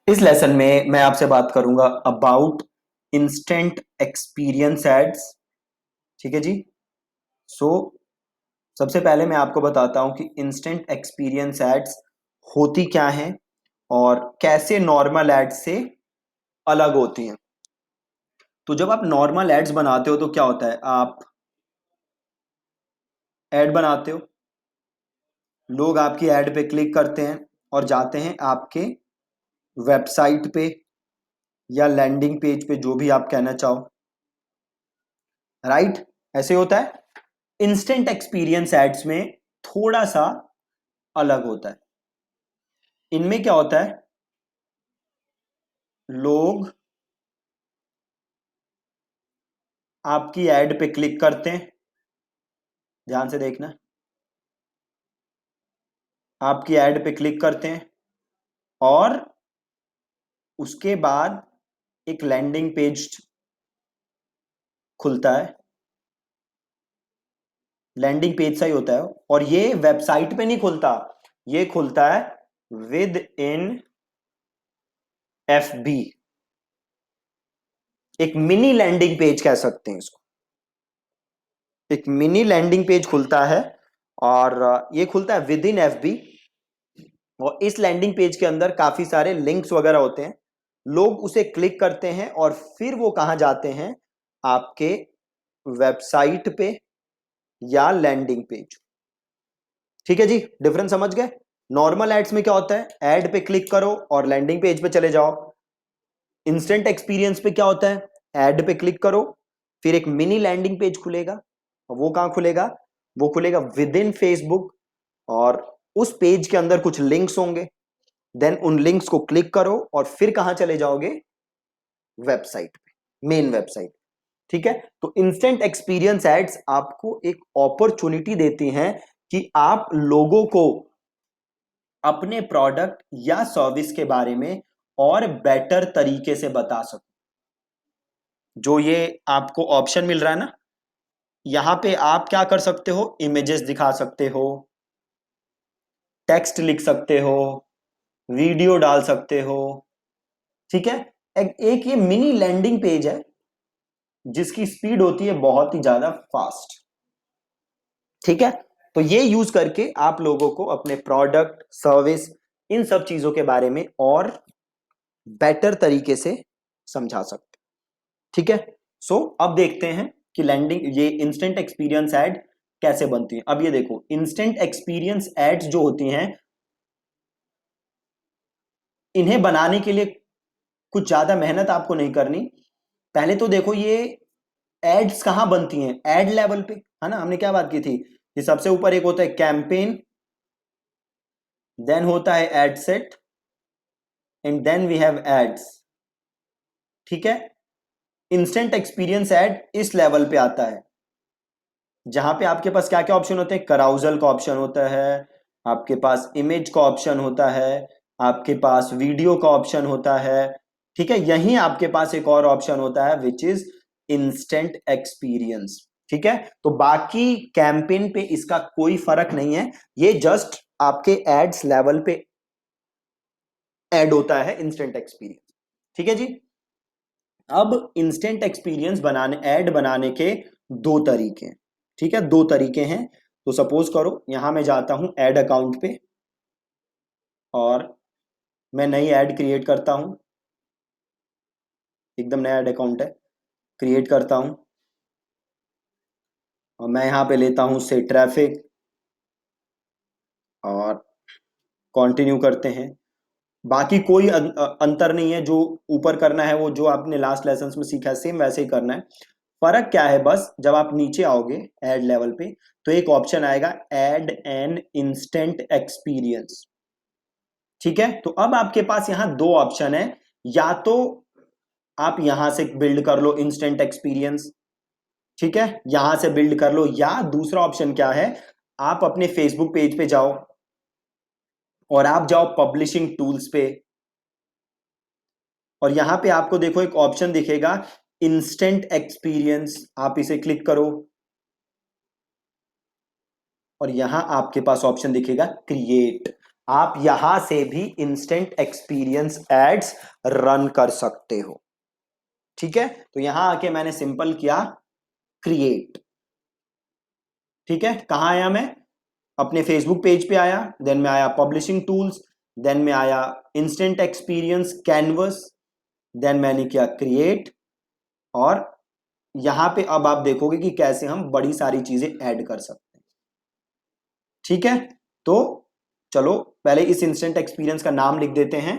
इस लेसन में मैं आपसे बात करूंगा अबाउट इंस्टेंट एक्सपीरियंस एड्स। ठीक है जी। सो सबसे पहले मैं आपको बताता हूं कि इंस्टेंट एक्सपीरियंस एड्स होती क्या हैं और कैसे नॉर्मल एड्स से अलग होती हैं। तो जब आप नॉर्मल एड्स बनाते हो तो क्या होता है, आप एड बनाते हो, लोग आपकी एड पे क्लिक करते हैं और जाते हैं आपके वेबसाइट पे या लैंडिंग पेज पे, जो भी आप कहना चाहो। राइट, ऐसे होता है। इंस्टेंट एक्सपीरियंस एड्स में थोड़ा सा अलग होता है। इनमें क्या होता है, लोग आपकी एड पे क्लिक करते हैं, ध्यान से देखना, आपकी एड पे क्लिक करते हैं और उसके बाद एक लैंडिंग पेज खुलता है। लैंडिंग पेज सा ही होता है और ये वेबसाइट पे नहीं खुलता, ये खुलता है विद इन एफबी। एक मिनी लैंडिंग पेज कह सकते हैं इसको। एक मिनी लैंडिंग पेज खुलता है और ये खुलता है विद इन एफबी। और इस लैंडिंग पेज के अंदर काफी सारे लिंक्स वगैरह होते हैं, लोग उसे क्लिक करते हैं और फिर वो कहां जाते हैं, आपके वेबसाइट पे या लैंडिंग पेज। ठीक है जी, डिफरेंस समझ गए। नॉर्मल एड्स में क्या होता है, एड पे क्लिक करो और लैंडिंग पेज पे चले जाओ। इंस्टेंट एक्सपीरियंस पे क्या होता है, एड पे क्लिक करो, फिर एक मिनी लैंडिंग पेज खुलेगा और वो कहां खुलेगा, वो खुलेगा विद इन फेसबुक। और उस पेज के अंदर कुछ लिंक्स होंगे, देन उन लिंक्स को क्लिक करो और फिर कहां चले जाओगे, वेबसाइट पे, मेन वेबसाइट। ठीक है, तो इंस्टेंट एक्सपीरियंस एड्स आपको एक अपॉर्चुनिटी देती हैं कि आप लोगों को अपने प्रोडक्ट या सर्विस के बारे में और बेटर तरीके से बता सको। जो ये आपको ऑप्शन मिल रहा है ना, यहां पे आप क्या कर सकते हो, इमेजेस दिखा सकते हो, टेक्स्ट लिख सकते हो, वीडियो डाल सकते हो। ठीक है, एक ये मिनी लैंडिंग पेज है जिसकी स्पीड होती है बहुत ही ज्यादा फास्ट। ठीक है, तो ये यूज करके आप लोगों को अपने प्रोडक्ट सर्विस इन सब चीजों के बारे में और बेटर तरीके से समझा सकते। ठीक है, सो अब देखते हैं कि लैंडिंग ये इंस्टेंट एक्सपीरियंस एड कैसे बनती है। अब ये देखो, इंस्टेंट एक्सपीरियंस एड्स जो होती हैं, इन्हें बनाने के लिए कुछ ज्यादा मेहनत आपको नहीं करनी। पहले तो देखो, ये एड्स कहां बनती हैं, एड लेवल पे, है ना। हमने क्या बात की थी कि सबसे ऊपर एक होता है कैंपेन, देन होता है ad set and then we have ads. ठीक है, इंस्टेंट एक्सपीरियंस एड इस लेवल पे आता है जहां पे आपके पास क्या क्या ऑप्शन होते हैं, कराउजल का ऑप्शन होता है, आपके पास इमेज का ऑप्शन होता है, आपके पास वीडियो का ऑप्शन होता है। ठीक है, यहीं आपके पास एक और ऑप्शन होता है विच इज इंस्टेंट एक्सपीरियंस। ठीक है, तो बाकी कैंपेन पे इसका कोई फर्क नहीं है, ये जस्ट आपके एड्स लेवल पे ऐड होता है इंस्टेंट एक्सपीरियंस। ठीक है जी। अब इंस्टेंट एक्सपीरियंस बनाने, ऐड बनाने के दो तरीके हैं। ठीक है, दो तरीके हैं। तो सपोज करो यहां मैं जाता हूं ऐड अकाउंट पे और मैं नई ऐड क्रिएट करता हूं, एकदम नया ऐड अकाउंट है, क्रिएट करता हूं और मैं यहां पे लेता हूं से ट्रैफिक और कंटिन्यू करते हैं। बाकी कोई अंतर नहीं है, जो ऊपर करना है वो जो आपने लास्ट लेसन में सीखा है सेम वैसे ही करना है। फर्क क्या है, बस जब आप नीचे आओगे एड लेवल पे तो एक ऑप्शन आएगा एड एन इंस्टेंट एक्सपीरियंस। ठीक है, तो अब आपके पास यहां दो ऑप्शन है, या तो आप यहां से बिल्ड कर लो इंस्टेंट एक्सपीरियंस। ठीक है, यहां से बिल्ड कर लो, या दूसरा ऑप्शन क्या है, आप अपने फेसबुक पेज पे जाओ और आप जाओ पब्लिशिंग टूल्स पे और यहां पे आपको देखो एक ऑप्शन दिखेगा इंस्टेंट एक्सपीरियंस, आप इसे क्लिक करो और यहां आपके पास ऑप्शन दिखेगा क्रिएट। आप यहां से भी इंस्टेंट एक्सपीरियंस एड्स रन कर सकते हो। ठीक है, तो यहां आके मैंने सिंपल किया क्रिएट। ठीक है, कहां आया मैं, अपने फेसबुक पेज पे आया, देन में आया पब्लिशिंग टूल्स, देन में आया इंस्टेंट एक्सपीरियंस कैनवस, देन मैंने किया क्रिएट। और यहां पे अब आप देखोगे कि कैसे हम बड़ी सारी चीजें ऐड कर सकते हैं। ठीक है, तो चलो पहले इस इंस्टेंट एक्सपीरियंस का नाम लिख देते हैं।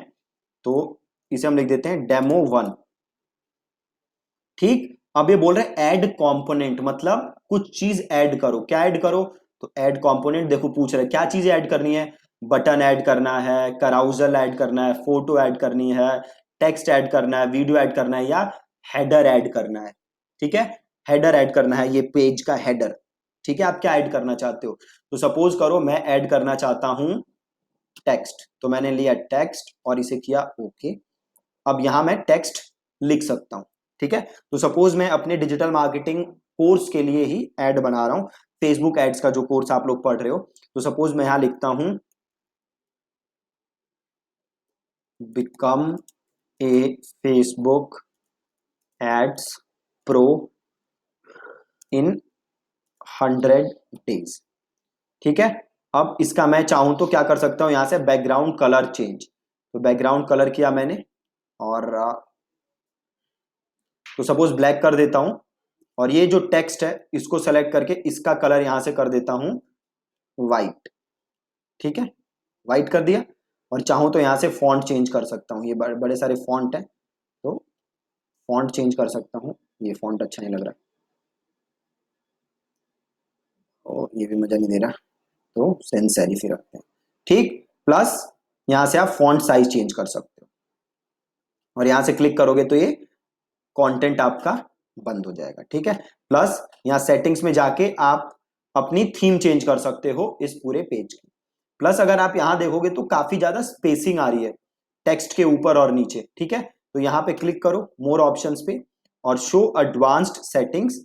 तो इसे हम लिख देते हैं डेमो 1। ठीक, अब ये बोल रहे हैं ऐड कंपोनेंट, मतलब कुछ चीज ऐड करो। क्या ऐड करो, तो ऐड कंपोनेंट। देखो पूछ रहे क्या चीज ऐड करनी है, बटन ऐड करना है, कराउजल ऐड करना है, फोटो ऐड करनी है, टेक्स्ट ऐड करना है, वीडियो ऐड करना है, या हेडर ऐड करना है। ठीक है, हेडर ऐड करना है, ये पेज का हेडर। ठीक है, आप क्या ऐड करना चाहते हो, तो सपोज करो मैं ऐड करना चाहता हूं टेक्स्ट, तो मैंने लिया टेक्स्ट और इसे किया ओके। अब यहां मैं टेक्स्ट लिख सकता हूं। ठीक है, तो सपोज मैं अपने डिजिटल मार्केटिंग कोर्स के लिए ही ऐड बना रहा हूं, फेसबुक एड्स का जो कोर्स आप लोग पढ़ रहे हो। तो सपोज मैं यहां लिखता हूं become a Facebook ads pro in 100 days. ठीक है, अब इसका मैं चाहूं तो क्या कर सकता हूं, यहां से बैकग्राउंड कलर चेंज। तो बैकग्राउंड कलर किया मैंने, और तो सपोज ब्लैक कर देता हूं। और ये जो टेक्स्ट है इसको सेलेक्ट करके इसका कलर यहां से कर देता हूं वाइट। ठीक है, वाइट कर दिया। और चाहूं तो यहां से फॉन्ट चेंज कर सकता हूं, ये बड़े सारे फॉन्ट है, तो फॉन्ट चेंज कर सकता हूं। ये फॉन्ट अच्छा नहीं लग रहा, और ये भी मजा नहीं दे रहा, तो सेंस सेरिफ ही रखते हैं। ठीक, प्लस यहां से आप फॉन्ट साइज चेंज कर सकते हो, और यहां से क्लिक करोगे तो ये कंटेंट आपका बंद हो जाएगा। ठीक है, प्लस यहाँ सेटिंग्स में जाके आप अपनी थीम चेंज कर सकते हो इस पूरे पेज की। प्लस अगर आप यहां देखोगे तो काफी ज्यादा स्पेसिंग आ रही है टेक्स्ट के ऊपर और नीचे। ठीक है, तो यहां पे क्लिक करो मोर ऑप्शंस पे, और शो एडवांस्ड सेटिंग्स।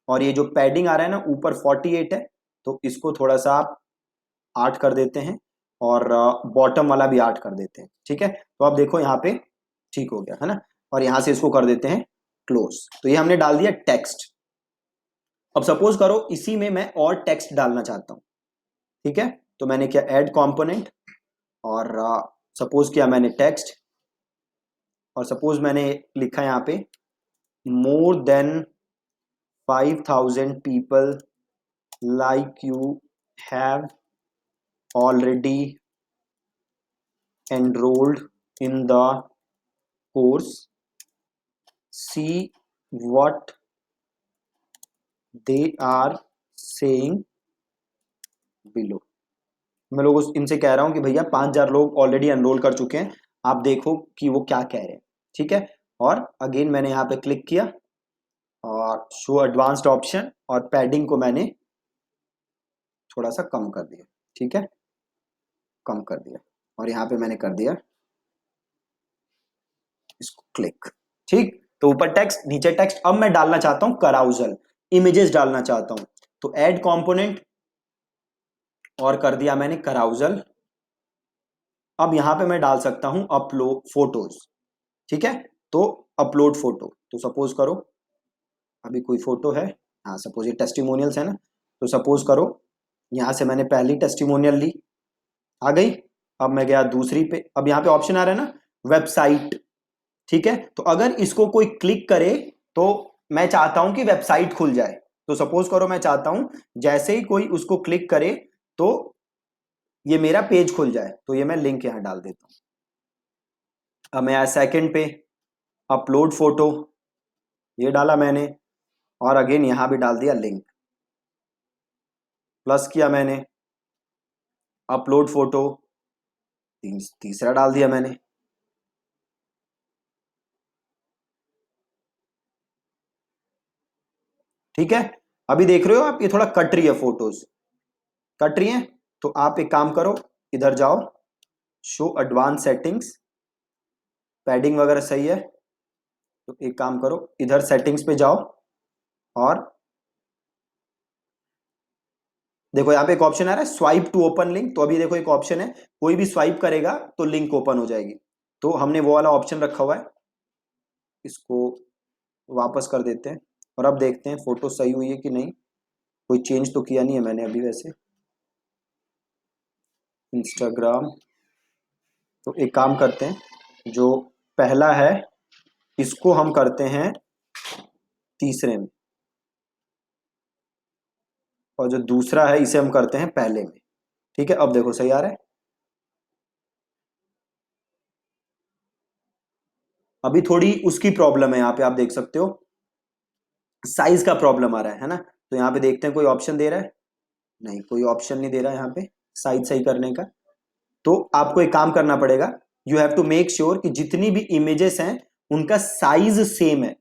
और ये जो पैडिंग आ रहा है ना ऊपर 48 है, तो इसको थोड़ा सा आप 8 कर देते हैं, और बॉटम वाला भी 8 कर देते हैं। ठीक है, तो आप देखो यहाँ पे ठीक हो गया है ना। और यहां से इसको कर देते हैं क्लोज। तो ये हमने डाल दिया टेक्स्ट। अब सपोज करो इसी में मैं और टेक्स्ट डालना चाहता हूं। ठीक है, तो मैंने किया ऐड कंपोनेंट, और सपोज किया मैंने टेक्स्ट, और सपोज मैंने लिखा यहां पे more than 5000 people like you have already enrolled in the course, see what they are saying below। मैं लोगों इनसे कह रहा हूं कि भैया 5000 लोग ऑलरेडी एनरोल कर चुके हैं, आप देखो कि वो क्या कह रहे हैं। ठीक है, और अगेन मैंने यहाँ पे क्लिक किया, और शो एडवांस्ड ऑप्शन, और पैडिंग को मैंने थोड़ा सा कम कर दिया। ठीक है, कम कर दिया, और यहाँ पे मैंने कर दिया इसको क्लिक। ठीक, तो ऊपर टेक्स्ट नीचे टेक्स्ट। अब मैं डालना चाहता हूं कराउजल, इमेजेस डालना चाहता हूं, तो ऐड कंपोनेंट, और कर दिया मैंने कराउजल। अब यहां पे मैं डाल सकता हूं अपलोड फोटोज। ठीक है, तो अपलोड फोटो, तो सपोज करो अभी कोई फोटो है, हाँ सपोज ये टेस्टिमोनियल्स है ना, तो सपोज करो यहां से मैंने पहली टेस्टिमोनियल ली, आ गई। अब मैं गया दूसरी पे, अब यहाँ पे ऑप्शन आ रहा है ना वेबसाइट। ठीक है, तो अगर इसको कोई क्लिक करे तो मैं चाहता हूं कि वेबसाइट खुल जाए। तो सपोज करो मैं चाहता हूं जैसे ही कोई उसको क्लिक करे तो ये मेरा पेज खुल जाए, तो ये मैं लिंक यहां डाल देता हूं। अब मैं आया सेकंड पे, अपलोड फोटो, ये डाला मैंने, और अगेन यहां भी डाल दिया लिंक, प्लस किया मैंने, अपलोड फोटो, तीसरा डाल दिया मैंने। ठीक है, अभी देख रहे हो आप ये थोड़ा कट रही है फोटोज, कट रही है। तो आप एक काम करो, इधर जाओ, शो एडवांस सेटिंग्स, पैडिंग वगैरह सही है, तो एक काम करो इधर सेटिंग्स पे जाओ, और देखो यहाँ पे एक ऑप्शन आ रहा है स्वाइप टू ओपन लिंक, तो अभी देखो एक ऑप्शन है कोई भी स्वाइप करेगा तो लिंक ओपन हो जाएगी, तो हमने वो वाला ऑप्शन रखा हुआ है, इसको वापस कर देते हैं और अब देखते हैं फोटो सही हुई है कि नहीं। कोई चेंज तो किया नहीं है मैंने अभी वैसे इंस्टाग्राम। तो एक काम करते हैं, जो पहला है इसको हम करते हैं तीसरे में, और जो दूसरा है इसे हम करते हैं पहले में। ठीक है, अब देखो सही आ रहा है। अभी थोड़ी उसकी प्रॉब्लम है, यहाँ पे आप देख सकते हो साइज का प्रॉब्लम आ रहा है ना। तो यहाँ पे देखते हैं कोई ऑप्शन दे रहा है, नहीं कोई ऑप्शन नहीं दे रहा है यहाँ पे साइज सही करने का। तो आपको एक काम करना पड़ेगा, you have to make sure कि जितनी भी इमेजेस हैं उनका साइज सेम है,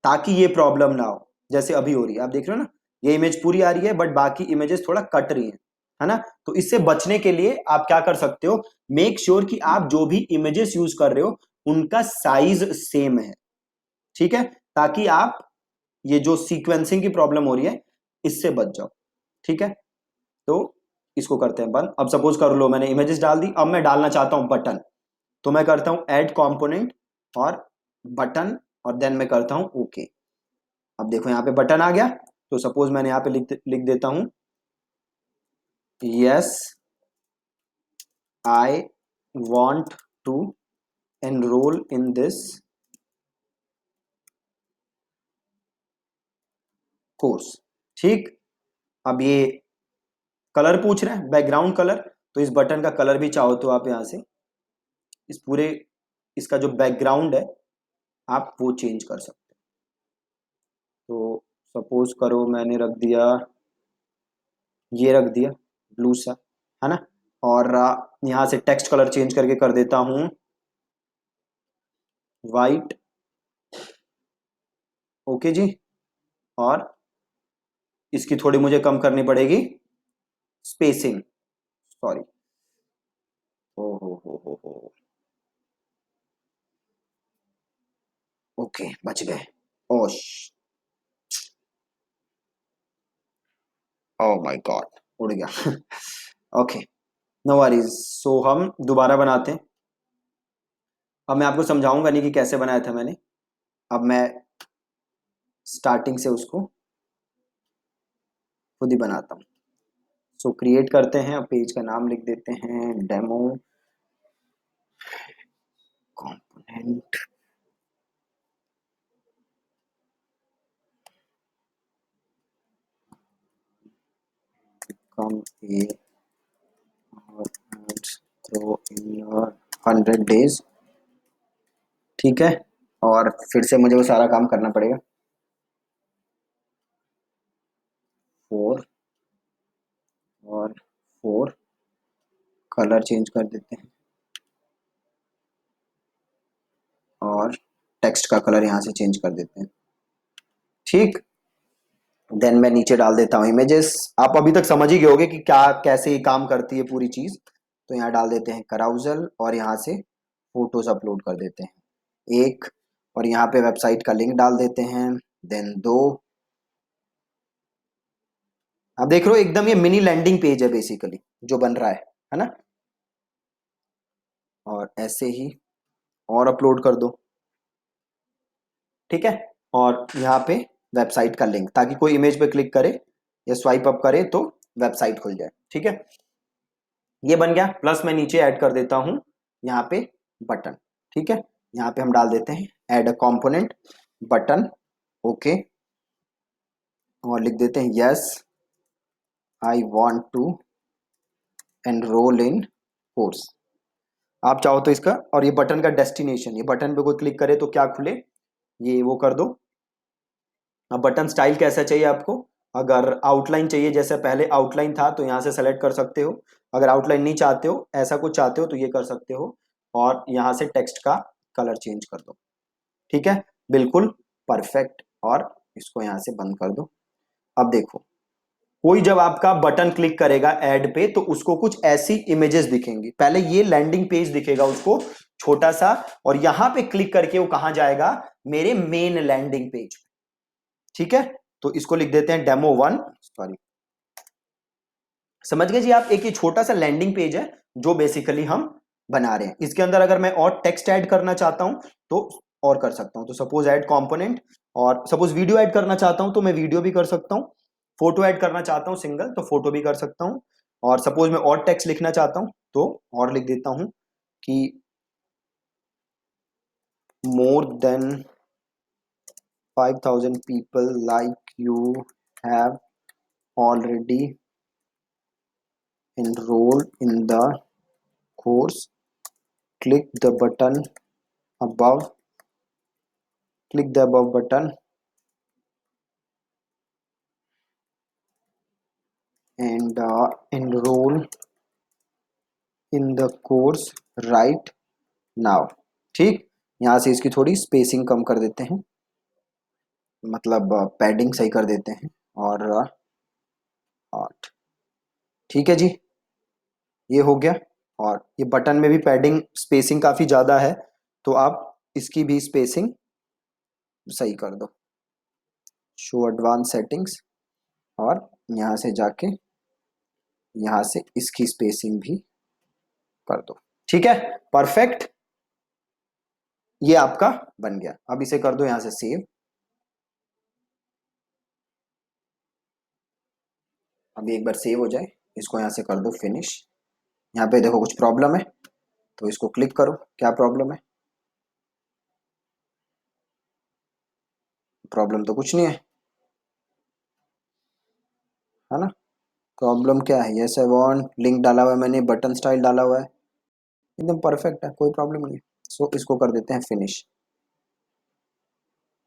ताकि ये प्रॉब्लम ना हो जैसे अभी हो रही है। आप देख रहे हो ना, ये इमेज पूरी आ रही है बट बाकी इमेजेस थोड़ा कट रही है ना। तो इससे बचने के लिए आप क्या कर सकते हो, मेक श्योर कि आप जो भी इमेजेस यूज कर रहे हो उनका साइज सेम है। ठीक है, ताकि आप ये जो सीक्वेंसिंग की प्रॉब्लम हो रही है इससे बच जाओ। ठीक है, तो इसको करते हैं बंद। अब सपोज कर लो मैंने इमेजेस डाल दी, अब मैं डालना चाहता हूं बटन, तो मैं करता हूं ऐड कंपोनेंट और बटन, और देन मैं करता हूं ओके। अब देखो यहाँ पे बटन आ गया, तो सपोज मैंने यहाँ पे लिख देता हूं yes I want to enrol in this course. ठीक, अब ये कलर पूछ रहे हैं बैकग्राउंड कलर, तो इस बटन का कलर भी चाहो तो आप यहाँ से इस पूरे इसका जो बैकग्राउंड है आप वो चेंज कर सकते हो। तो सपोज करो मैंने रख दिया, ये रख दिया ब्लू सा, है ना। और यहाँ से टेक्स्ट कलर चेंज करके कर देता हूँ वाइट। ओके जी, और इसकी थोड़ी मुझे कम करनी पड़ेगी स्पेसिंग, सॉरी। ओ हो, ओके बच गए। ओश, ओ माय गॉड उड़ गया। Okay, no worries. सो हम दोबारा बनाते हैं। अब मैं आपको समझाऊंगा नहीं कि कैसे बनाया था मैंने, अब मैं स्टार्टिंग से उसको खुद ही बनाता हूँ। सो क्रिएट करते हैं, पेज का नाम लिख देते हैं डेमो कंपोनेंट। कम ए और थ्रो इन 100 days। ठीक है, और फिर से मुझे वो सारा काम करना पड़ेगा। 4 और 4 कलर चेंज कर देते हैं, और टेक्स्ट का कलर यहाँ से चेंज कर देते हैं। ठीक, देन मैं नीचे डाल देता हूँ इमेजेस। आप अभी तक समझ ही गए होगे कि क्या कैसे ये काम करती है पूरी चीज। तो यहाँ डाल देते हैं कराउजल, और यहाँ से फोटोज अपलोड कर देते हैं एक, और यहाँ पे वेबसाइट का लिंक डाल देते हैं, देन 2। आप देख रहे हो एकदम ये मिनी लैंडिंग पेज है बेसिकली जो बन रहा है ना। और ऐसे ही और अपलोड कर दो। ठीक है, और यहाँ पे वेबसाइट का लिंक, ताकि कोई इमेज पे क्लिक करे या स्वाइप अप करे तो वेबसाइट खुल जाए। ठीक है, ये बन गया। प्लस मैं नीचे ऐड कर देता हूँ यहाँ पे बटन। ठीक है, यहाँ पे हम डाल देते हैं add a component button, okay, और लिख देते हैं yes I want to enrol in course. आप चाहो तो इसका, और ये बटन का डेस्टिनेशन, ये बटन पे कोई क्लिक करे तो क्या खुले, ये वो कर दो। अब बटन स्टाइल कैसा चाहिए आपको, अगर आउटलाइन चाहिए जैसे पहले आउटलाइन था तो यहाँ से सेलेक्ट कर सकते हो, अगर आउटलाइन नहीं चाहते हो ऐसा कुछ चाहते हो तो ये कर सकते हो, और यहाँ से टेक्स्ट का कलर चेंज कर दो। ठीक है, बिल्कुल परफेक्ट, और इसको यहाँ से बंद कर दो। अब देखो कोई जब आपका बटन क्लिक करेगा ऐड पे तो उसको कुछ ऐसी इमेजेस दिखेंगी। पहले ये लैंडिंग पेज दिखेगा उसको छोटा सा, और यहां पे क्लिक करके वो कहां जाएगा, मेरे मेन लैंडिंग पेज। ठीक है, तो इसको लिख देते हैं डेमो 1, सॉरी समझ गए जी आप। एक ये छोटा सा लैंडिंग पेज है जो बेसिकली हम बना रहे हैं। इसके अंदर अगर मैं और टेक्स्ट ऐड करना चाहता हूं तो और कर सकता हूं। तो सपोज ऐड कंपोनेंट, और सपोज वीडियो ऐड करना चाहता हूं तो मैं वीडियो भी कर सकता हूं। फोटो ऐड करना चाहता हूं सिंगल, तो फोटो भी कर सकता हूं। और सपोज मैं और टेक्स्ट लिखना चाहता हूं तो और लिख देता हूं कि more than 5000 people like you have already enrolled in the course. Click the button above. Click the above button and enroll in the course right now. ठीक, यहाँ से इसकी थोड़ी स्पेसिंग कम कर देते हैं, मतलब पैडिंग सही कर देते हैं। और 8, ठीक है जी, ये हो गया। और ये बटन में भी पैडिंग स्पेसिंग काफ़ी ज़्यादा है, तो आप इसकी भी स्पेसिंग सही कर दो। शो एडवांस सेटिंग्स, और यहाँ से जाके यहाँ से इसकी स्पेसिंग भी कर दो। ठीक है, परफेक्ट, ये आपका बन गया। अब इसे कर दो यहाँ से सेव। अभी एक बार सेव हो जाए, इसको यहाँ से कर दो फिनिश। यहाँ पे देखो कुछ प्रॉब्लम है तो इसको क्लिक करो, क्या प्रॉब्लम है। प्रॉब्लम तो कुछ नहीं है ना। प्रॉब्लम क्या है, यस आई वांट लिंक डाला हुआ है मैंने, बटन स्टाइल डाला हुआ है, एकदम परफेक्ट है, कोई प्रॉब्लम नहीं है। सो इसको कर देते हैं फिनिश।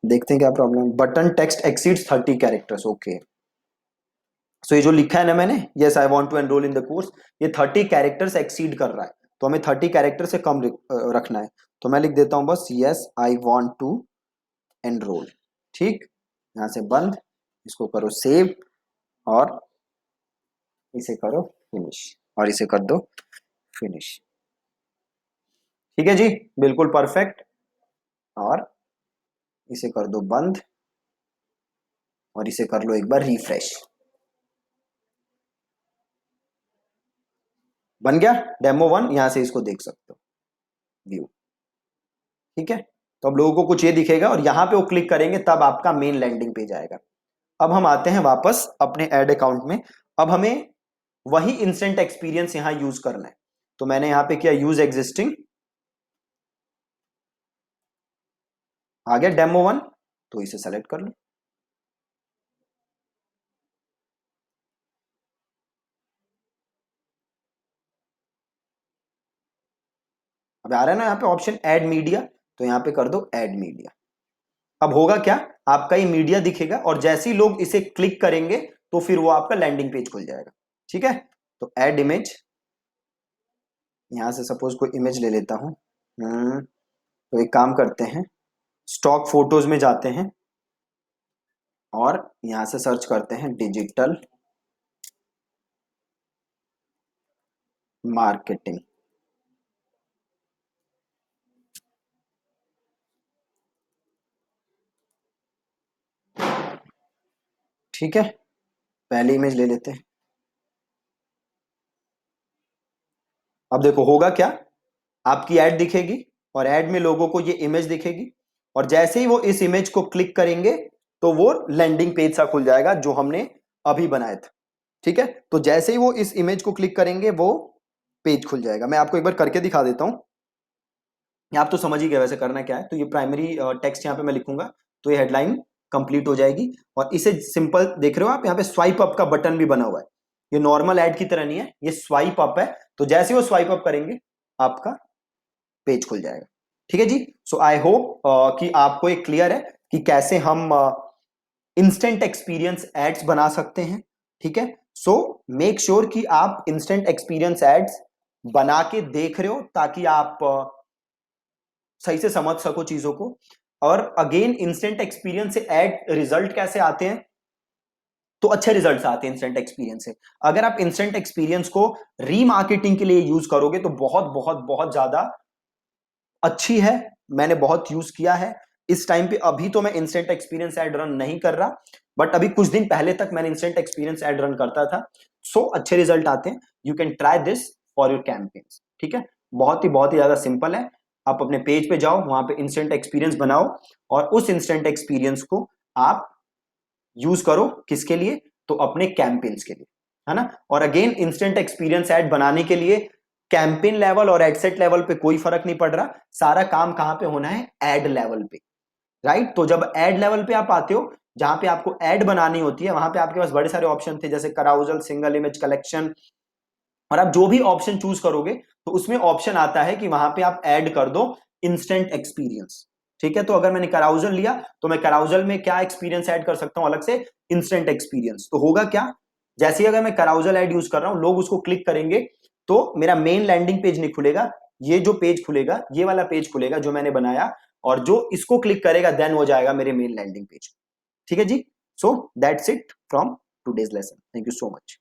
देखते हैं क्या प्रॉब्लम है। Button text exceeds 30 characters, okay. So ये जो लिखा है ना मैंने, yes I want to enrol in the course, ये 30 कैरेक्टर्स एक्सीड कर रहा है, तो हमें 30 कैरेक्टर से कम रखना है। तो मैं लिख देता हूं बस yes I want to enrol. ठीक, यहां से बंद, इसको करो सेव, और इसे करो फिनिश, और इसे कर दो फिनिश। ठीक है जी, बिल्कुल परफेक्ट। और इसे कर दो बंद, और इसे कर लो एक बार रिफ्रेश। बन गया डेमो 1, यहां से इसको देख सकते हो व्यू। ठीक है, तो अब लोगों को कुछ ये दिखेगा, और यहां पे वो क्लिक करेंगे तब आपका मेन लैंडिंग पेज आएगा। अब हम आते हैं वापस अपने ऐड अकाउंट में। अब हमें वही इंस्टेंट एक्सपीरियंस यहां यूज करना है, तो मैंने यहां पे किया यूज एग्जिस्टिंग, आ गया डेमो 1, तो इसे सेलेक्ट कर लो। अब आ रहा है ना यहाँ पे ऑप्शन ऐड मीडिया, तो यहाँ पे कर दो ऐड मीडिया। अब होगा क्या, आपका ये मीडिया दिखेगा, और जैसे ही लोग इसे क्लिक करेंगे तो फिर वो आपका लैंडिंग पेज खुल जाएगा। ठीक है, तो ऐड इमेज, यहां से सपोज कोई इमेज ले लेता हूं। तो एक काम करते हैं, स्टॉक फोटोज में जाते हैं, और यहां से सर्च करते हैं डिजिटल मार्केटिंग। ठीक है, पहली इमेज ले लेते हैं। अब देखो होगा क्या, आपकी ऐड दिखेगी, और ऐड में लोगों को ये इमेज दिखेगी, और जैसे ही वो इस इमेज को क्लिक करेंगे तो वो लैंडिंग पेज सा खुल जाएगा जो हमने अभी बनाया था। ठीक है, तो जैसे ही वो इस इमेज को क्लिक करेंगे वो पेज खुल जाएगा। मैं आपको एक बार करके दिखा देता हूं, आप तो समझ ही गए वैसे करना क्या है। तो ये प्राइमरी टेक्स्ट यहाँ पे मैं लिखूंगा, तो ये हेडलाइन कंप्लीट हो जाएगी। और इसे सिंपल देख रहे हो आप, यहाँ पे स्वाइप अप का बटन भी बना हुआ है। ये नॉर्मल ऐड की तरह नहीं है, ये स्वाइप अप है, तो जैसे वो स्वाइप अप करेंगे आपका पेज खुल जाएगा। ठीक है जी, सो आई होप कि आपको ये क्लियर है कि कैसे हम इंस्टेंट एक्सपीरियंस एड्स बना सकते हैं। ठीक है, सो मेक श्योर कि आप इंस्टेंट एक्सपीरियंस एड्स बना के देख रहे हो, ताकि आप सही से समझ सको चीजों को। और अगेन इंस्टेंट एक्सपीरियंस से एड रिजल्ट कैसे आते हैं, तो अच्छे रिजल्ट्स आते हैं इंस्टेंट एक्सपीरियंस से। अगर आप इंस्टेंट एक्सपीरियंस को रीमार्केटिंग के लिए यूज करोगे तो बहुत बहुत बहुत ज्यादा अच्छी है, मैंने बहुत यूज किया है। इस टाइम पे अभी तो मैं इंस्टेंट एक्सपीरियंस एड रन नहीं कर रहा, बट अभी कुछ दिन पहले तक मैंने इंस्टेंट एक्सपीरियंस एड रन करता था। सो अच्छे रिजल्ट आते हैं। You can try this for your campaigns. ठीक है, बहुत ही ज्यादा सिंपल है। आप अपने पेज पे जाओ, वहां पे इंस्टेंट एक्सपीरियंस बनाओ और उस इंस्टेंट एक्सपीरियंस को आप यूज करो किसके लिए, तो अपने कैंपेन्स के लिए, है ना। और अगेन इंस्टेंट एक्सपीरियंस ऐड बनाने के लिए कैंपेन लेवल और एड सेट लेवल पे कोई फर्क नहीं पड़ रहा, सारा काम कहां पे होना है, एड लेवल पे, राइट। तो जब एड लेवल पे आप आते हो, जहां पे आपको एड बनानी होती है, वहां पे आपके पास बड़े सारे ऑप्शन थे, जैसे कराउजल, सिंगल इमेज कलेक्शन, और आप जो भी ऑप्शन चूज करोगे तो उसमें ऑप्शन आता है कि वहां पे आप ऐड कर दो इंस्टेंट एक्सपीरियंस। ठीक है, तो अगर मैंने कराउजल लिया तो मैं कराउजल में क्या एक्सपीरियंस ऐड कर सकता हूं अलग से, इंस्टेंट एक्सपीरियंस। तो होगा क्या, जैसे ही अगर मैं कराउजल ऐड यूज कर रहा हूं, लोग उसको क्लिक करेंगे तो मेरा मेन लैंडिंग पेज नहीं खुलेगा, ये जो पेज खुलेगा, ये वाला पेज खुलेगा जो मैंने बनाया, और जो इसको क्लिक करेगा देन हो जाएगा मेरे मेन लैंडिंग पेज। ठीक है जी। So that's it from today's lesson. Thank you so much.